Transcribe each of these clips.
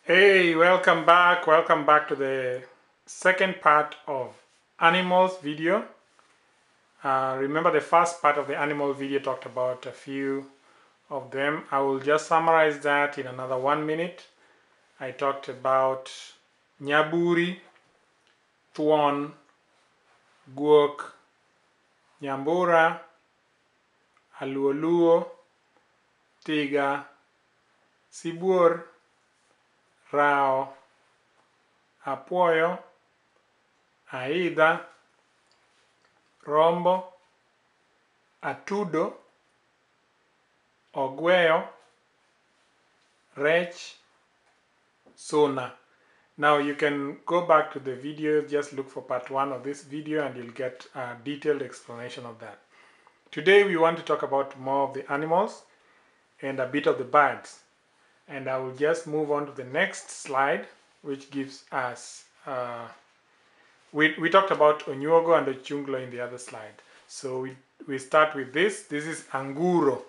Hey, welcome back to the second part of animals video. Remember the first part of the animal video talked about a few of them. I will just summarize that in another 1 minute. I talked about Nyaburi, Thuol, Gwok, Nyambura, Aluoluo, Tiga, Sibuor, Rao, Apuoyo, Aidha, Rombo, Atudo, Ogweyo, Rech, Sona. Now you can go back to the video, just look for part 1 of this video and you'll get a detailed explanation of that. Today we want to talk about more of the animals and a bit of the birds. And I will just move on to the next slide, which gives us, we talked about Onyuogo and Ochunglo in the other slide. So we start with this. This is Anguro.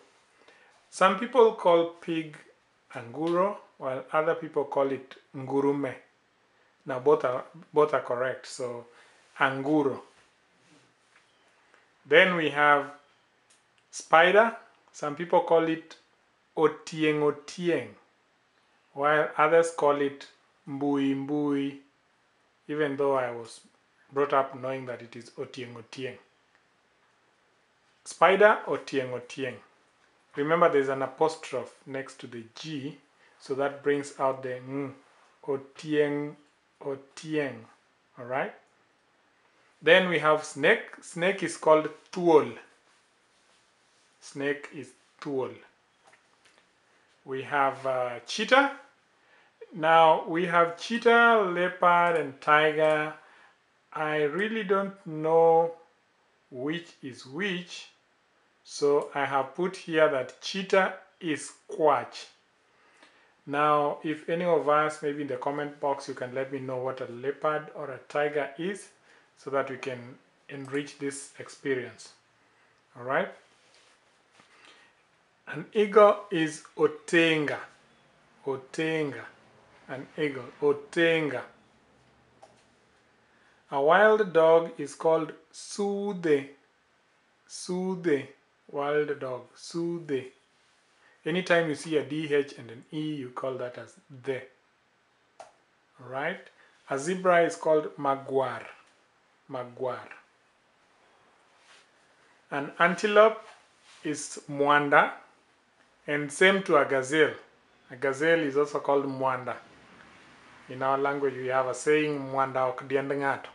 Some people call pig Anguro, while other people call it Ngurume. Now both are correct, so Anguro. Then we have spider. Some people call it Otieng, while others call it Mbui, even though I was brought up knowing that it is Otieng. Spider, Otieng. Remember there's an apostrophe next to the G, so that brings out the ng. Otieng. Alright? Then we have snake. Snake is called Thuol. Snake is Thuol. We have cheetah. Now we have cheetah, leopard and tiger. I really don't know which is which, so I have put here that cheetah is Kwach. Now if any of us, maybe in the comment box, you can let me know what a leopard or a tiger is, so that we can enrich this experience. Alright? An eagle is Otenga. An eagle, Otenga. A wild dog is called Sudhe. Wild dog, Sudhe. Anytime you see a DH and an E, you call that as the. Alright? A zebra is called Magwar. An antelope is Mwanda. And same to a gazelle. A gazelle is also called Mwanda. In our language, we have a saying, Mwanda ok diend ngato.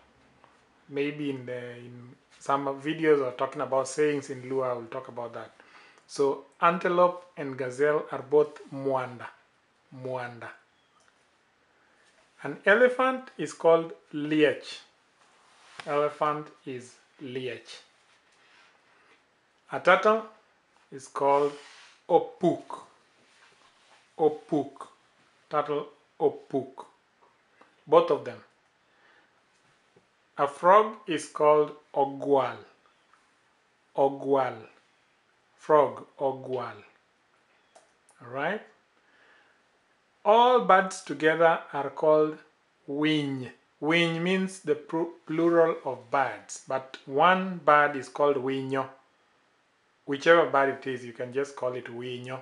Maybe in some videos are talking about sayings in Lua, we'll talk about that. So antelope and gazelle are both Mwanda. An elephant is called Liech. Elephant is Liech. A turtle is called Opuk. Turtle, Opuk. Both of them. A frog is called Ogwal. Frog, Ogwal. Alright? All birds together are called winy. Winy means the plural of birds, but one bird is called winyo. Whichever bird it is, you can just call it winyo.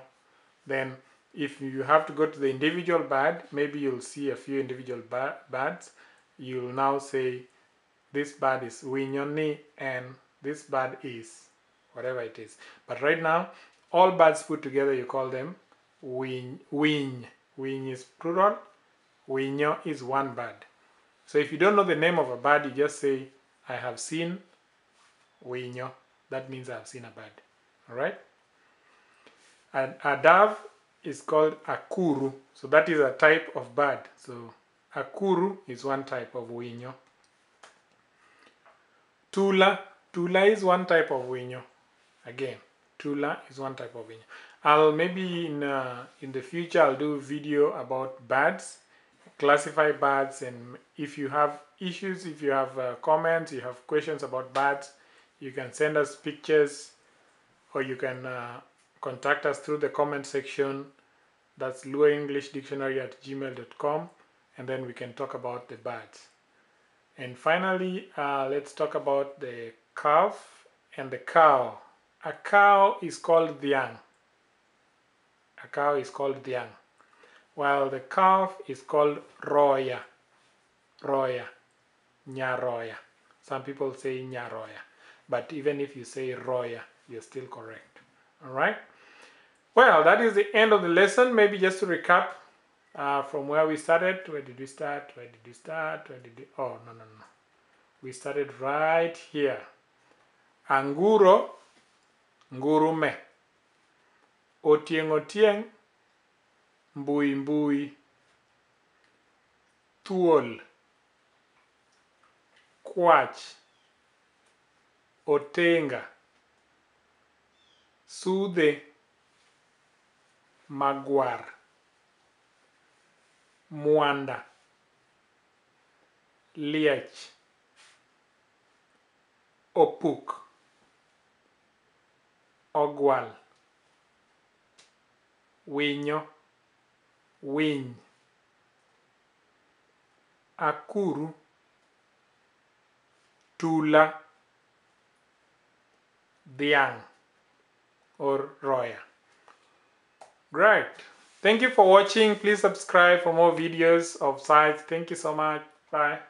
Then if you have to go to the individual bird, maybe you'll see a few individual birds. You'll now say this bird is winyoni and this bird is whatever it is. But right now, all birds put together, you call them winy. Winy is plural, winyo is one bird. So if you don't know the name of a bird, you just say, I have seen winyo. That means I have seen a bird. Alright? A dove is called Akuru. So that is a type of bird. So Akuru is one type of winyo. Tula is one type of winyo. Again, Tula is one type of winyo. I'll maybe in the future I'll do a video about birds, classify birds, and if you have issues, if you have comments, you have questions about birds, you can send us pictures or you can contact us through the comment section. That's luoenglishdictionary@gmail.com, and then we can talk about the birds. And finally, let's talk about the calf and the cow. A cow is called Dhiang. A cow is called Dhiang, while the calf is called Roya. Roya, Nyaroya. Some people say Nyaroya, but even if you say Roya, you're still correct. All right. Well, that is the end of the lesson. Maybe just to recap from where we started. Where did we start? Where did we start? Where did we... Oh, no. We started right here. Anguro, ngurume. Otieng, mbui. Thuol, Kwach, Otenga, Sudhe, Magwar, Mwanda, Liech, Opuk, Ogwal, Winyo, Winy, Akuru, Tula, Dhiang, or Roya. Great. Thank you for watching. Please subscribe for more videos of science. Thank you so much. Bye.